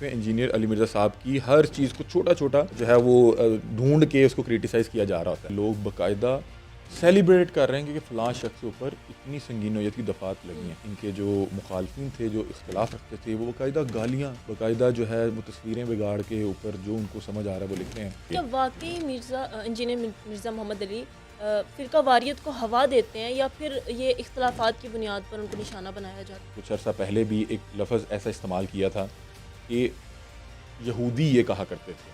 Engineer Ali Mirza साहब की हर चीज़ को छोटा छोटा जो है वो ढूंढ के उसको क्रिटिसाइज़ किया जा रहा होता है। लोग बाकायदा सेलिब्रेट कर रहे हैं कि फ़लाँ शख्स के ऊपर इतनी संगीन नौयत की दफ़ात लगी हैं। इनके जो मुखालफिन थे, जो इख्तलाफ रखते थे, वो बाकायदा गालियाँ, बाकायदा जो है वो तस्वीरें बिगाड़ के ऊपर जो उनको समझ आ रहा है वो लिख रहे हैं। क्या वाकई इंजीनियर मिर्ज़ा मोहम्मद अली फ़िरका वारियत को हवा देते हैं या फिर ये इख्तलाफात की बुनियाद पर उनको निशाना बनाया जाता है? कुछ अर्सा पहले भी एक लफ्ज़ ऐसा इस्तेमाल किया था कि यहूदी ये कहा करते थे।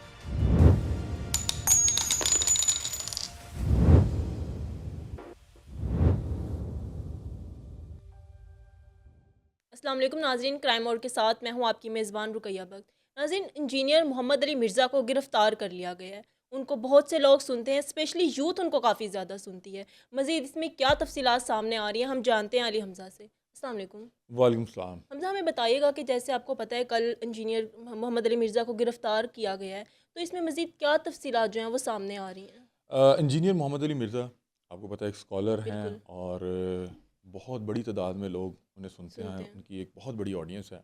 अस्सलाम वालेकुम नाज़रीन, क्राइम और के साथ मैं हूं आपकी मेज़बान रुकैया बख्त। नाज़रीन, इंजीनियर मोहम्मद अली मिर्ज़ा को गिरफ़्तार कर लिया गया है। उनको बहुत से लोग सुनते हैं, स्पेशली यूथ उनको काफ़ी ज़्यादा सुनती है। मज़ीद इसमें क्या तफ़सीलात सामने आ रही हैं, हम जानते हैं अली हमज़ा से। अस्सलाम वालेकुम। वालेकुम सलाम। हमज़ा, हमें बताइएगा कि जैसे आपको पता है कल इंजीनियर मोहम्मद अली मिर्ज़ा को गिरफ़्तार किया गया है, तो इसमें मज़ीद क्या तफ़सीलात जो हैं वो सामने आ रही हैं? इंजीनियर मोहम्मद अली मिर्ज़ा आपको पता है एक स्कॉलर हैं बिल्कुल, और बहुत बड़ी तादाद में लोग उन्हें सुनते हैं। सुनते हैं। उनकी एक बहुत बड़ी ऑडियंस है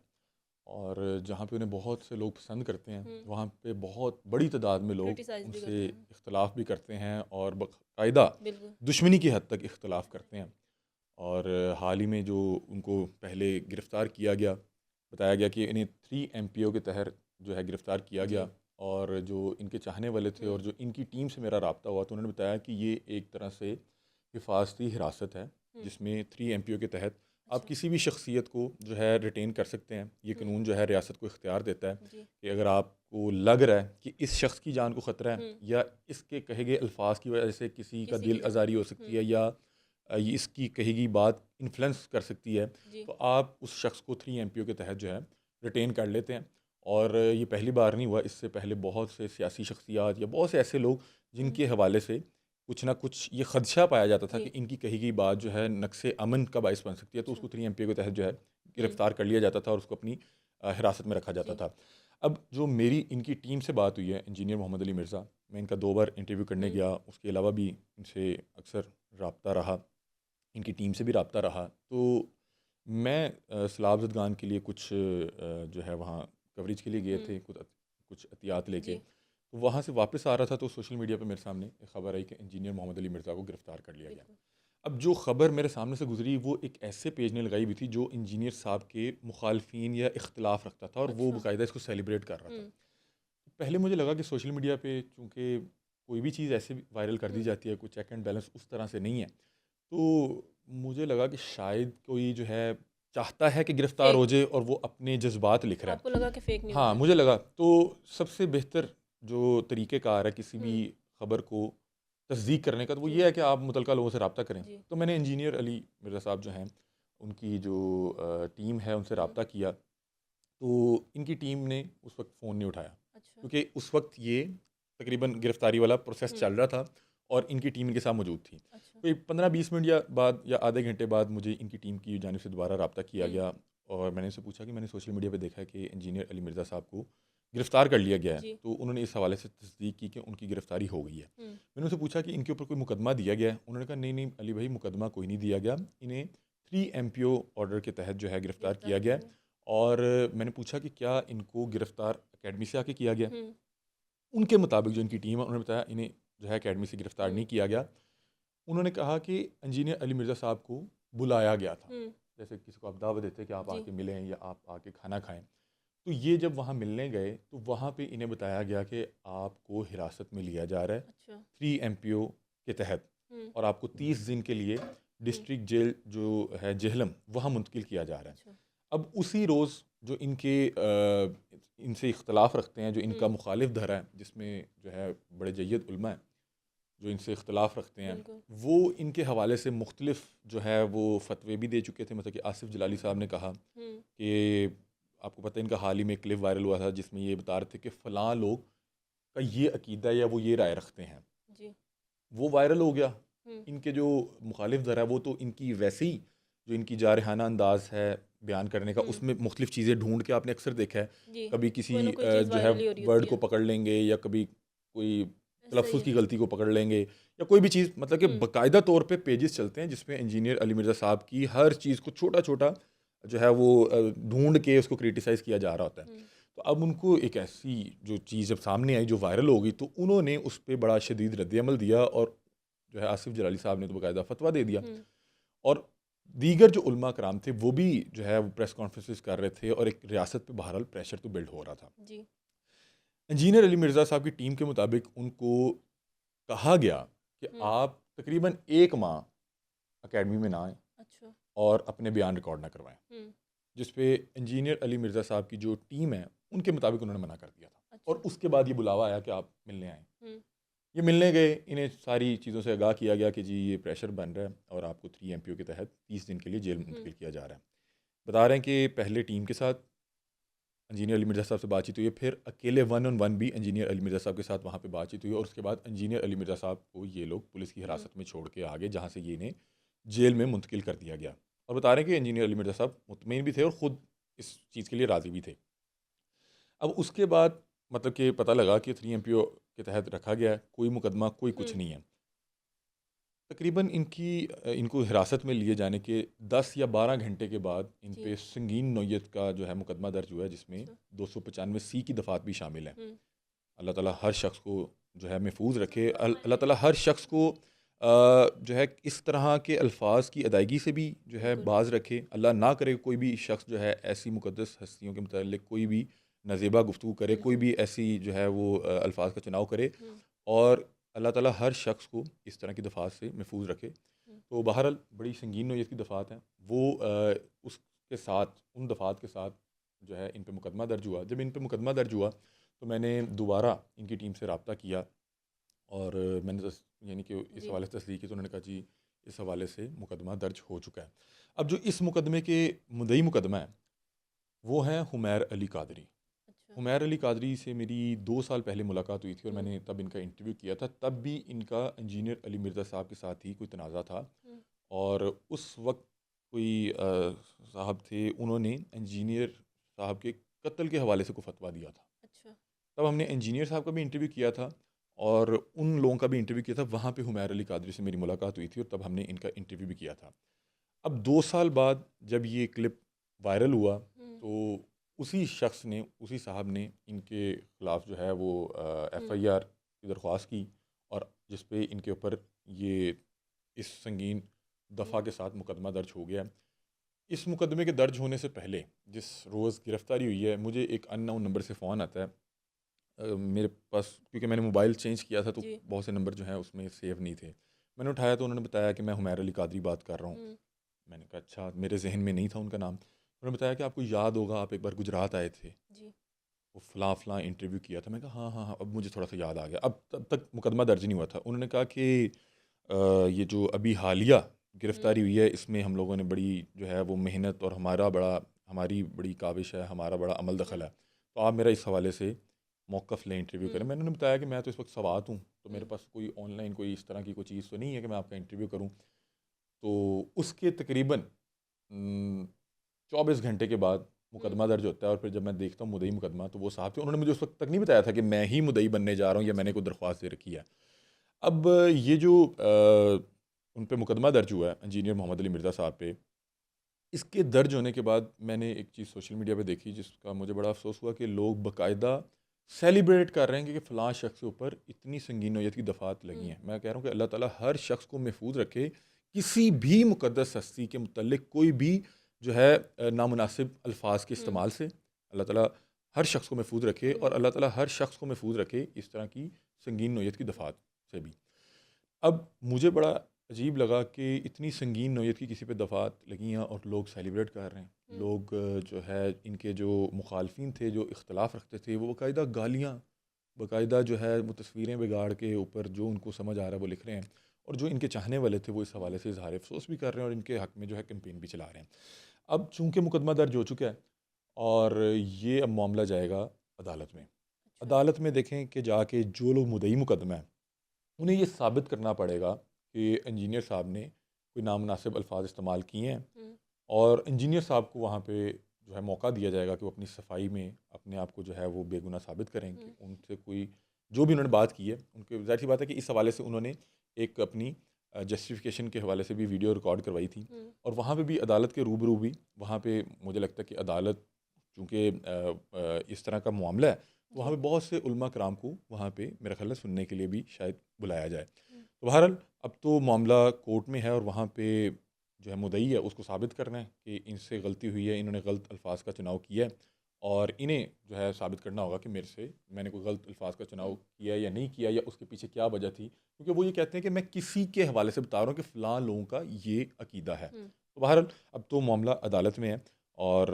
और जहाँ पे उन्हें बहुत से लोग पसंद करते हैं, हुँ, वहाँ पे बहुत बड़ी तादाद में लोग क्रिटिसाइज़ भी उनसे करते हैं। इख्तलाफ भी करते हैं और बाकायदा बिल्कुल। दुश्मनी की हद तक इख्तलाफ करते हैं। और हाल ही में जो उनको पहले गिरफ़्तार किया गया, बताया गया कि इन्हें 3 MPO के तहत जो है गिरफ़्तार किया जी। गया। और जो इनके चाहने वाले थे हुँ, और जो इनकी टीम से मेरा रब्ता हुआ, तो उन्होंने बताया कि ये एक तरह से हिफाजती हिरासत है, हुँ, जिसमें 3 MPO के तहत आप अच्छा। किसी भी शख्सियत को जो है रिटेन कर सकते हैं। ये हुँ, कानून जो है रियासत को इख्तियार देता है जी। कि अगर आपको लग रहा है कि इस शख्स की जान को ख़तरा है हुँ, या इसके कहे गए अल्फाज की वजह से किसी का किसी की दिल जान आज़ारी हो सकती हुँ, है या ये इसकी कही गई बात इन्फ्लुएंस कर सकती है, जी। तो आप उस शख्स को 3 MPO के तहत जो है रिटेन कर लेते हैं। और ये पहली बार नहीं हुआ, इससे पहले बहुत से सियासी शख्सियात या बहुत से ऐसे लोग हुँ, जिनके हवाले से कुछ ना कुछ ये खदशा पाया जाता था जी, कि इनकी कही गई बात जो है नक्शे अमन का बायस बन सकती है, तो अच्छा। उसको 3 MPO के तहत जो है हुँ, गिरफ्तार कर लिया जाता था और उसको अपनी हिरासत में रखा जाता जी, था। अब जो मेरी इनकी टीम से बात हुई है, इंजीनियर मोहम्मद अली मिर्ज़ा, मैं इनका 2 बार इंटरव्यू करने हुँ, गया, उसके अलावा भी इनसे अक्सर रब्ता रहा, इनकी टीम से भी रब्ता रहा। तो मैं सलाब ज़दगान के लिए कुछ जो है वहाँ कवरेज के लिए गए हुँ, थे, कुछ एहतियात लेके। जी, तो वहाँ से वापस आ रहा था तो सोशल मीडिया पे मेरे सामने एक खबर आई कि इंजीनियर मोहम्मद अली मिर्ज़ा को गिरफ़्तार कर लिया गया। बिल्कुल। अब जो खबर मेरे सामने से गुज़री वो एक ऐसे पेज ने लगाई हुई थी जो इंजीनियर साहब के मुखालफिन या इख्तलाफ रखता था और वो अच्छा। बाकायदा इसको सेलिब्रेट कर रहा था। हुँ, पहले मुझे लगा कि सोशल मीडिया पे चूँकि कोई भी चीज़ ऐसे वायरल कर दी हुँ, जाती है, कोई चेक एंड बैलेंस उस तरह से नहीं है। तो मुझे लगा कि शायद कोई जो है चाहता है कि गिरफ़्तार फ़ेक हो जाए और वो अपने जज़्बात लिख रहा है। आपको लगा कि फ़ेक न्यूज़ हाँ, है। मुझे लगा तो सबसे बेहतर जो तरीक़ेकार है किसी भी हुँ, ख़बर को तस्दीक करने का, तो वो जी, ये है कि आप मुतल्लिक़ा लोगों से रब्ता करें। जी, तो मैंने इंजीनियर अली मिर्ज़ा साहब जो हैं, उनकी जो टीम है उनसे हुँ, रब्ता किया। तो इनकी टीम ने उस वक़्त फ़ोन नहीं उठाया, अच्छा। क्योंकि उस वक़्त ये तकरीबन गिरफ़्तारी वाला प्रोसेस हुँ, चल रहा था और इनकी टीम इनके साथ मौजूद थी। अच्छा। कोई 15-20 मिनट या बाद या आधे घंटे बाद मुझे इनकी टीम की जानिब से दोबारा रब्ता किया हुँ, गया और मैंने उनसे पूछा कि मैंने सोशल मीडिया पे देखा है कि इंजीनियर अली मिर्ज़ा साहब को गिरफ़्तार कर लिया गया है। जी, तो उन्होंने इस हवाले से तस्दीक की कि उनकी गिरफ़्तारी हो गई है। हुँ, मैंने उनसे पूछा कि इनके ऊपर कोई मुकदमा दिया गया है? उन्होंने कहा नहीं, नहीं अली भाई, मुकदमा कोई नहीं दिया गया। इन्हें 3 MPO ऑर्डर के तहत जो है गिरफ़्तार गिरफ़्तार किया गया किया है। गया। और मैंने पूछा कि क्या इनको गिरफ़्तार अकेडमी से आके किया गया? हुँ, उनके मुताबिक जो इनकी टीम है उन्होंने बताया इन्हें जो है अकेडमी से गिरफ़्तार हुँ, नहीं किया गया। उन्होंने कहा कि इंजीनियर अली मिर्ज़ा साहब को बुलाया गया था। हुँ, जैसे किसी को आप दावत देते हैं कि आप जी, आके मिलें या आप आके खाना खाएँ। तो ये जब वहाँ मिलने गए तो वहाँ पे इन्हें बताया गया कि आपको हिरासत में लिया जा रहा है अच्छा। 3 MPO के तहत हुँ, और आपको 30 दिन के लिए हुँ, डिस्ट्रिक्ट जेल जो है जेहलम, वहाँ मुंतकिल किया जा रहा है। अच्छा। अब उसी रोज़ जो इनके इनसे इख्तलाफ रखते हैं, जो इनका हुँ, मुखालिफ धरा है, जिसमें जो है बड़े जय्यद उलमा हैं, जो इनसे इख्तलाफ रखते हैं, बिल्कुल। वो इनके हवाले से मुख्तलिफ जो है वो फ़तवे भी दे चुके थे। मतलब कि आसिफ़ जलाली साहब ने कहा हुँ, कि आपको पता है इनका हाल ही में एक क्लिप वायरल हुआ था जिसमें ये बता रहे थे कि फ़लाँ लोग का ये अकीदा या वो ये राय रखते हैं। जी, वो वायरल हो गया। हुँ, इनके जो मुखालिफ ज़रा वो तो इनकी वैसे ही जो इनकी जारहाना अंदाज़ है बयान करने का, हुँ, उसमें मुख्तलिफ चीज़ें ढूँढ के आपने अक्सर देखा है। जी। कभी किसी कोई ना कोई चीज़ जो है वायरल ही हो रही वर्ड होती को है। पकड़ लेंगे या कभी कोई ऐसा ही तलफ़्फ़ुज़ है। की गलती को पकड़ लेंगे या कोई भी चीज़, मतलब कि हुँ, बाकायदा तौर पे पेजेस चलते हैं जिसमें इंजीनियर अली मिर्ज़ा साहब की हर चीज़ को छोटा-छोटा जो है वो ढूँढ के उसको क्रिटिसाइज़ किया जा रहा होता है। हुँ, तो तो अब उनको एक ऐसी जो चीज़ जब सामने आई जो वायरल हो गई, तो उन्होंने उस पर बड़ा शदीद रद्द-ए-अमल दिया और जो है आसिफ जलाली साहब ने तो बाकायदा फतवा दे दिया। और दीगर जो उलमा कराम थे वो भी जो है वो प्रेस कॉन्फ्रेंसेस कर रहे थे और एक रियासत पे बहरहाल प्रेशर तो बिल्ड हो रहा था। जी। इंजीनियर अली मिर्ज़ा साहब की टीम के मुताबिक उनको कहा गया कि आप तकरीबन 1 माह अकेडमी में ना आएँ अच्छा। और अपने बयान रिकॉर्ड ना करवाएं, जिस पे इंजीनियर अली मिर्ज़ा साहब की जो टीम है उनके मुताबिक उन्होंने मना कर दिया था। अच्छा। और उसके बाद ये बुलावा आया कि आप मिलने आएँ। हम्म। ये मिलने गए, इन्हें सारी चीज़ों से आगाह किया गया कि जी ये प्रेशर बन रहा है और आपको 3 MPO के तहत 30 दिन के लिए जेल मुंतकिल किया जा रहा है। बता रहे हैं कि पहले टीम के साथ इंजीनियर अली मिर्ज़ा साहब से बातचीत हुई है, फिर अकेले 1-on-1 भी इंजीनियर अली मिर्ज़ा साहब के साथ वहाँ पे बातचीत हुई और उसके बाद इंजीनियर अली मिर्ज़ा साहब को ये लोग पुलिस की हिरासत में छोड़ के आ गए, जहाँ से ये इन्हें जेल में मुंतकिल कर दिया गया। और बता रहे हैं कि इंजीनियर अली मिर्ज़ा साहब मुतमईन भी थे और ख़ुद इस चीज़ के लिए राज़ी भी थे। अब उसके बाद मतलब कि पता लगा कि 3 MPO के तहत रखा गया है, कोई मुकदमा कोई कुछ नहीं है। तकरीबन इनको हिरासत में लिए जाने के 10 या 12 घंटे के बाद इन पे संगीन नौयत का जो है मुकदमा दर्ज हुआ है, जिसमें 295C की दफ़ात भी शामिल है। अल्लाह ताला हर शख्स को जो है महफूज रखे, अल्लाह ताला हर शख्स को जो है इस तरह के अल्फाज की अदायगी से भी जो है बाज रखे। अल्लाह ना करे कोई भी शख्स जो है ऐसी मुक़द्दस हस्तियों के मुतालिक कोई भी नाज़ेबा गुफ्तगू करे, कोई भी ऐसी जो है वो अल्फाज का चुनाव करे, और अल्लाह ताला हर शख्स को इस तरह की दफ़ात से महफूज रखे। तो बहरहाल बड़ी संगीन नौयत की दफ़ात हैं वो, उसके साथ उन दफ़ात के साथ जो है इन पे मुकदमा दर्ज हुआ। जब इन पे मुकदमा दर्ज हुआ तो मैंने दोबारा इनकी टीम से रब्ता किया और मैंने यानी कि इस हवाले से तस्दीक की, तो उन्होंने कहा जी इस हवाले से मुकदमा दर्ज हो चुका है। अब जो इस मुकदमे के मुद्दई मुकदमा है वो हैं हुमैर अली कादरी। हुमैर अली कादरी से मेरी 2 साल पहले मुलाकात हुई थी और मैंने तब इनका इंटरव्यू किया था। तब भी इनका इंजीनियर अली मिर्ज़ा साहब के साथ ही कोई तनाज़ा था और उस वक्त कोई साहब थे, उन्होंने इंजीनियर साहब के कत्ल के हवाले से कोई फतवा दिया था। अच्छा। तब हमने इंजीनियर साहब का भी इंटरव्यू किया था और उन लोगों का भी इंटरव्यू किया था। वहाँ पे हुमैर अली कादरी से मेरी मुलाकात हुई थी और तब हमने इनका इंटरव्यू भी किया था। अब 2 साल बाद जब ये क्लिप वायरल हुआ तो उसी शख्स ने, उसी साहब ने इनके ख़िलाफ़ जो है वो FIR की दरख्वास्त की और जिस पे इनके ऊपर ये इस संगीन दफ़ा के साथ मुकदमा दर्ज हो गया। इस मुकदमे के दर्ज होने से पहले जिस रोज़ गिरफ़्तारी हुई है, मुझे एक अननोन नंबर से फ़ोन आता है। मेरे पास क्योंकि मैंने मोबाइल चेंज किया था तो बहुत से नंबर जो हैं उसमें सेव नहीं थे। मैंने उठाया तो उन्होंने बताया कि मैं हुमैर अली कादरी बात कर रहा हूँ। मैंने कहा अच्छा, मेरे जहन में नहीं था उनका नाम। उन्होंने बताया कि आपको याद होगा आप एक बार गुजरात आए थे, वो फ़लाँ फ़लाँ इंटरव्यू किया था। मैंने कहा हाँ हाँ हाँ, अब मुझे थोड़ा सा याद आ गया। अब तब तक मुकदमा दर्ज नहीं हुआ था। उन्होंने कहा कि ये जो अभी हालिया गिरफ़्तारी हुई है इसमें हम लोगों ने बड़ी जो है वो मेहनत और हमारी बड़ी काविश है, हमारा बड़ा अमल दखल है, तो आप मेरा इस हवाले से मौक़िफ़ लें, इंटरव्यू करें। मैंने उन्हें बताया कि मैं तो इस वक्त सवात हूँ, तो मेरे पास कोई ऑनलाइन कोई इस तरह की कोई चीज़ तो नहीं है कि मैं आपका इंटरव्यू करूँ। तो उसके तकरीबन 24 घंटे के बाद मुकदमा दर्ज होता है और फिर जब मैं देखता हूँ मुद्दई मुकदमा, तो वो साहब थे, उन्होंने मुझे उस वक्त तक नहीं बताया था कि मैं ही मुद्दई बनने जा रहा हूँ या मैंने कोई दरख्वास्त दे रखी है। अब ये जो उन पे मुकदमा दर्ज हुआ है इंजीनियर मोहम्मद अली मिर्ज़ा साहब पे, इसके दर्ज होने के बाद मैंने एक चीज़ सोशल मीडिया पे देखी जिसका मुझे बड़ा अफसोस हुआ कि लोग बाकायदा सेलिब्रेट कर रहे हैं कि फ़लाँ शख्स के ऊपर इतनी संगीन नौयत की दफ़ात लगी हैं। मैं कह रहा हूँ कि अल्लाह ताला हर शख्स को महफूज रखे, किसी भी मुक़द्दस हस्ती के मुतल्लिक कोई भी जो है नामुनासिब अल्फाज के इस्तेमाल से अल्लाह ताला हर शख्स को महफूज रखे और अल्लाह ताला हर शख्स को महफूज रखे इस तरह की संगीन नौयत की दफ़ात से भी। अब मुझे बड़ा अजीब लगा कि इतनी संगीन नौयत की किसी पे दफ़ात लगी हैं और लोग सेलिब्रेट कर रहे हैं। लोग जो है इनके जो मुखालफिन थे, जो इख्तलाफ रखते थे, वो बाकायदा गालियाँ, बाकायदा जो है वो तस्वीरें बिगाड़ के ऊपर जो उनको समझ आ रहा है वो लिख रहे हैं और जो इनके चाहने वाले थे वो इस हवाले से इज़हार अफ़सोस भी कर रहे हैं और इनके हक़ में जो है कैंपेन भी चला रहे हैं। अब चूँकि मुकदमा दर्ज हो चुका है और ये अब मामला जाएगा अदालत में। अदालत में देखें कि जाके जो लोग मुद्दई मुकदमा है उन्हें ये साबित करना पड़ेगा कि इंजीनियर साहब ने कोई नामुनासिब अल्फाज इस्तेमाल किए हैं और इंजीनियर साहब को वहाँ पे जो है मौका दिया जाएगा कि वो अपनी सफाई में अपने आप को जो है वो बेगुनाह साबित करें कि उनसे कोई जो भी उन्होंने बात की है उनके, ज़ाहिर सी बात है कि इस हवाले से उन्होंने एक अपनी जस्टिफिकेशन के हवाले से भी वीडियो रिकॉर्ड करवाई थी और वहाँ पे भी अदालत के रूबरू भी वहाँ पे मुझे लगता है कि अदालत चूँकि इस तरह का मामला है, तो वहाँ पे बहुत से उलमा कराम को वहाँ पे मेरा ख्याल है सुनने के लिए भी शायद बुलाया जाए। तो बहरहाल अब तो मामला कोर्ट में है और वहाँ पे जो है मुद्दई है उसको साबित करना है कि इनसे गलती हुई है, इन्होंने गलत अल्फाज का चुनाव किया है और इन्हें जो है साबित करना होगा कि मैंने कोई गलत अल्फाज का चुनाव किया या नहीं किया या उसके पीछे क्या वजह थी, क्योंकि वो ये कहते हैं कि मैं किसी के हवाले से बता रहा हूँ कि फ़लाँ लोगों का ये अकीदा है। तो बहरहाल अब तो मामला अदालत में है और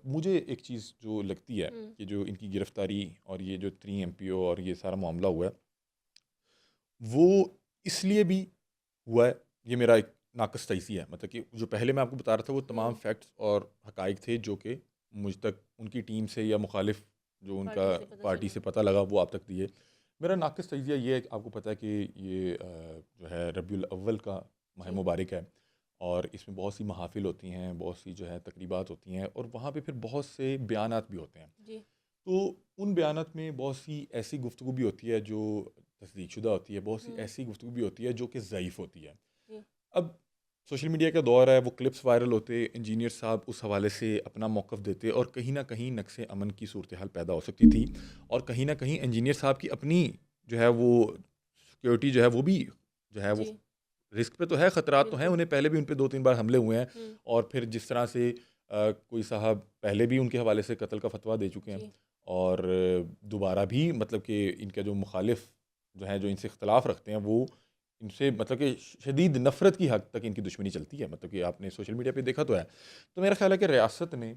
मुझे एक चीज़ जो लगती है कि जो इनकी गिरफ्तारी और ये जो 3 MPO और ये सारा मामला हुआ है, वो इसलिए भी हुआ है, ये मेरा एक नाक़िस तजज़िया है। मतलब कि जो पहले मैं आपको बता रहा था वो तमाम फैक्ट्स और हक़ाइक़ थे जो कि मुझ तक उनकी टीम से या मुखालिफ जो उनका पार्टी से पता लगा वो आप तक दिए। मेरा नाक़िस तजज़िया ये है कि आपको पता है कि ये जो है रबीउल अव्वल का माह मुबारक है और इसमें बहुत सी महाफ़िल होती हैं, बहुत सी जो है तक़रीबात होती हैं और वहाँ पे फिर बहुत से बयानात भी होते हैं। जी। तो उन बयानात में बहुत सी ऐसी गुफ्तगू भी होती है जो तस्दीक़शुदा होती है, बहुत सी ऐसी गुफ्तगू भी होती है जो कि ज़ईफ़ होती है। जी। अब सोशल मीडिया का दौर है, वो क्लिप्स वायरल होते, इंजीनियर साहब उस हवाले से अपना मौक़िफ़ देते और कहीं न कहीं नक्शे अमन की सूरत हाल पैदा हो सकती थी और कहीं न कहीं इंजीनियर साहब की अपनी जो है वो सिक्योरिटी जो है वो भी जो है वो जी। रिस्क पे तो है, ख़तरात तो हैं, बिल्कुल। उन्हें पहले भी उन पे 2-3 बार हमले हुए हैं हुँ। और फिर जिस तरह से कोई साहब पहले भी उनके हवाले से कत्ल का फ़तवा दे चुके हैं जी। और दोबारा भी मतलब कि इनका जो मुखालिफ जो हैं, जो इनसे इख्तिलाफ़ रखते हैं, वो इनसे मतलब कि शदीद नफ़रत की हद तक इनकी दुश्मनी चलती है। मतलब कि आपने सोशल मीडिया पे देखा तो है। तो मेरा ख़्याल है कि रियासत ने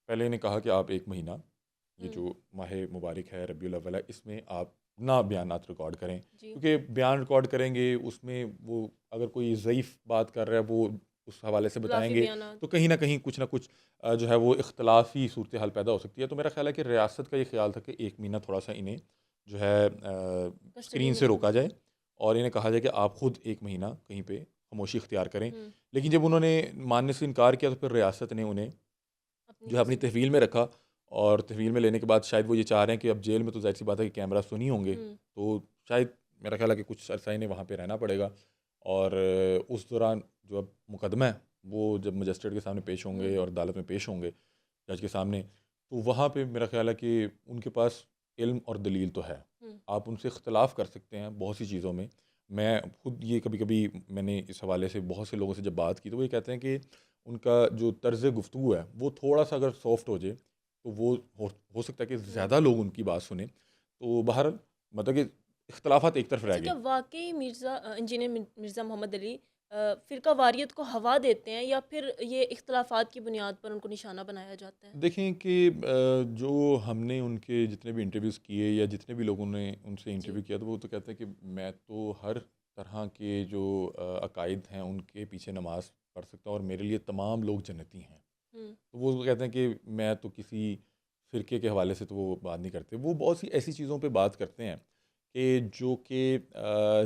पहले इन्हें कहा कि आप 1 महीना ये हुँ। जो माह मुबारक है, रबीउल अव्वल है, इसमें आप ना बयानात रिकॉर्ड करें, जी। क्योंकि बयान रिकॉर्ड करेंगे उसमें वो अगर कोई ज़ईफ़ बात कर रहा है वो उस हवाले से इख्तिलाफ़ी बताएँगे बयानात। तो कहीं न कहीं कुछ ना कुछ जो है वो इख्तिलाफ़ी सूरत हाल पैदा हो सकती है। तो मेरा ख़्याल है कि रियासत का ये ख़्याल था कि 1 महीना थोड़ा-सा इन्हें जो है कस्टडी स्क्रीन में से लें। रोका जाए और इन्हें कहा जाए कि आप खुद 1 महीना कहीं पे खामोशी इख्तियार करें। हुँ। लेकिन जब उन्होंने मानने से इनकार किया तो फिर रियासत ने उन्हें अपनी जो है अपनी कस्टडी। तहवील में रखा और तहवील में लेने के बाद शायद वो ये चाह रहे हैं कि अब जेल में तो ज़ाहिर-सी बात है कि कैमरास तो नहीं होंगे। हुँ। तो शायद मेरा ख़्याल है कि कुछ अरसा इन्हें वहाँ पे रहना पड़ेगा और उस दौरान जो अब मुकदमा है, वो जब मजिस्ट्रेट के सामने पेश होंगे और अदालत में पेश होंगे जज के सामने, तो वहाँ पे मेरा ख़्याल है कि उनके पास इल्म और दलील तो है। हुँ। आप उनसे इख्तिलाफ़ कर सकते हैं बहुत सी चीज़ों में। मैं खुद ये कभी-कभी मैंने इस हवाले से बहुत से लोगों से जब बात की तो वो ये कहते हैं कि उनका जो तर्ज़ गुफ्तगू है वो थोड़ा-सा अगर सॉफ्ट हो जाए तो वो हो सकता है कि हुँ। ज़्यादा लोग उनकी बात सुनें। तो बहरहाल मतलब कि इख्तिलाफ़ात एक तरफ रह अच्छा, गए। क्या वाक़ई इंजीनियर मिर्ज़ा मोहम्मद अली फ़िरका वारियत को हवा देते हैं या फिर ये इख्तिलाफ़ात की बुनियाद पर उनको निशाना बनाया जाता है? देखें कि जो हमने उनके जितने भी इंटरव्यूज़ किए या जितने भी लोगों ने उनसे जी। इंटरव्यू किया तो वो तो कहते हैं कि मैं तो हर तरह के जो अकायद हैं उनके पीछे नमाज़ पढ़ सकता हूँ और मेरे लिए तमाम लोग जन्नती हैं। हुँ। तो वो कहते हैं कि मैं तो किसी फ़िरके के हवाले से तो वो बात नहीं करते। वो बहुत सी ऐसी चीज़ों पे बात करते हैं कि जो कि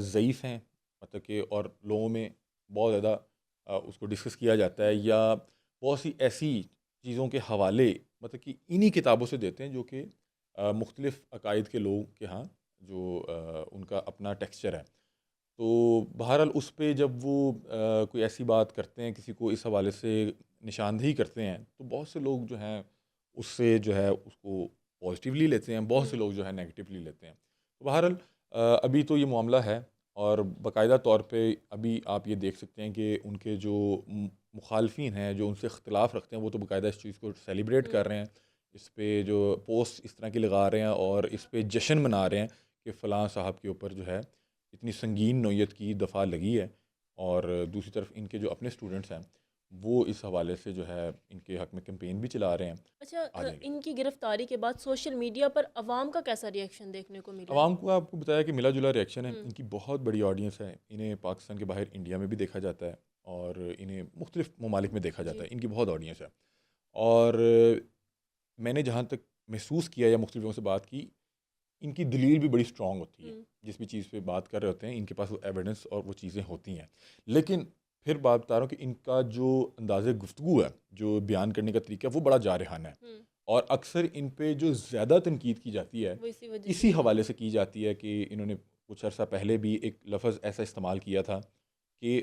ज़ईफ़ हैं, मतलब कि और लोगों में बहुत ज़्यादा उसको डिस्कस किया जाता है या बहुत सी ऐसी चीज़ों के हवाले मतलब कि इन्हीं किताबों से देते हैं जो कि मुख्तलिफ़ अकायद के लोगों के यहाँ जो उनका अपना टेक्सचर है। तो बहरहाल उस पे जब वो कोई ऐसी बात करते हैं, किसी को इस हवाले से निशानदेही करते हैं, तो बहुत से लोग जो हैं उससे जो है उसको पॉज़िटिवली लेते हैं, बहुत से हुँ। लोग जो है नेगेटिवली लेते हैं। तो बहरहाल अभी तो ये मामला है और बाकायदा तौर पे अभी आप ये देख सकते हैं कि उनके जो मुखालफिन हैं, जो उनसे इख्तिलाफ़ रखते हैं, वो तो बाकायदा इस चीज़ को सेलिब्रेट हुँ। कर रहे हैं। इस पे जो पोस्ट इस तरह की लगा रहे हैं और इस पे जश्न मना रहे हैं कि फ़लाँ साहब के ऊपर जो है इतनी संगीन नौयत की दफ़ा लगी है और दूसरी तरफ इनके जो अपने स्टूडेंट्स हैं वो इस हवाले से जो है इनके हक़ में कैंपेन भी चला रहे हैं। अच्छा, आ जाएँगे। इनकी गिरफ़्तारी के बाद सोशल मीडिया पर अवाम का कैसा रिएक्शन देखने को मिला है? अवाम को आपको बताया कि मिला-जुला रिएक्शन है। हुँ। इनकी बहुत बड़ी ऑडियंस है। इन्हें पाकिस्तान के बाहर इंडिया में भी देखा जाता है और इन्हें मुख्तलिफ़ ममालिक में देखा जाता जी। है। इनकी बहुत ऑडियंस है और मैंने जहाँ तक महसूस किया या मुख्तलिफ़ लोगों से बात की, इनकी दलील भी बड़ी स्ट्रॉन्ग होती है। हुँ। जिस भी चीज़ पे बात कर रहे होते हैं, इनके पास वो एविडेंस और वो चीज़ें होती हैं। लेकिन फिर बात बता रहा हूँ कि इनका जो अंदाज़े गुफ्तगू है, जो बयान करने का तरीका है, वो बड़ा जारहाना है हुँ। और अक्सर इन पे जो ज़्यादा तनकीद की जाती है, वो इसी वजह से इसी की हवाले जाती से है। की जाती है कि इन्होंने कुछ अर्सा पहले भी एक लफ़्ज़ ऐसा इस्तेमाल किया था कि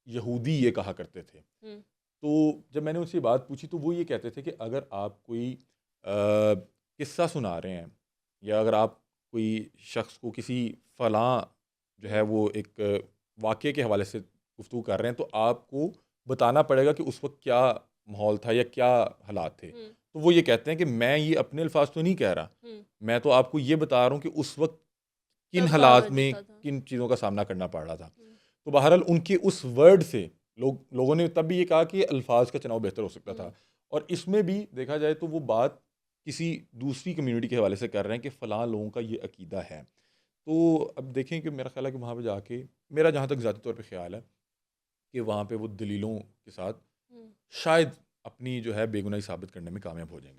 यहूदी ये कहा करते थे। हुँ। तो जब मैंने उनसे बात पूछी तो वो ये कहते थे कि अगर आप कोई किस्सा सुना रहे हैं या अगर आप कोई शख्स को किसी फ़लाँ जो है वो एक वाक़ये के हवाले से गुफ्तगू कर रहे हैं तो आपको बताना पड़ेगा कि उस वक़्त क्या माहौल था या क्या हालात थे। तो वो ये कहते हैं कि मैं ये अपने अल्फाज तो नहीं कह रहा, मैं तो आपको ये बता रहा हूँ कि उस वक़्त किन तब क्या हालात में होता था। किन चीज़ों का सामना करना पड़ रहा था। तो बहरहाल उनके उस वर्ड से लोगों ने तब भी ये कहा कि अल्फाज का चुनाव बेहतर हो सकता था। और इसमें भी देखा जाए तो वो बात किसी दूसरी कम्युनिटी के हवाले से कर रहे हैं कि फ़लाँ लोगों का ये अकीदा है। तो अब देखें कि मेरा ख़्याल है कि वहाँ पे जाके मेरा जहाँ तक ज़ाती तौर पे ख़्याल है कि वहाँ पे वो दलीलों के साथ शायद अपनी जो है बेगुनाही साबित करने में कामयाब हो जाएँगे।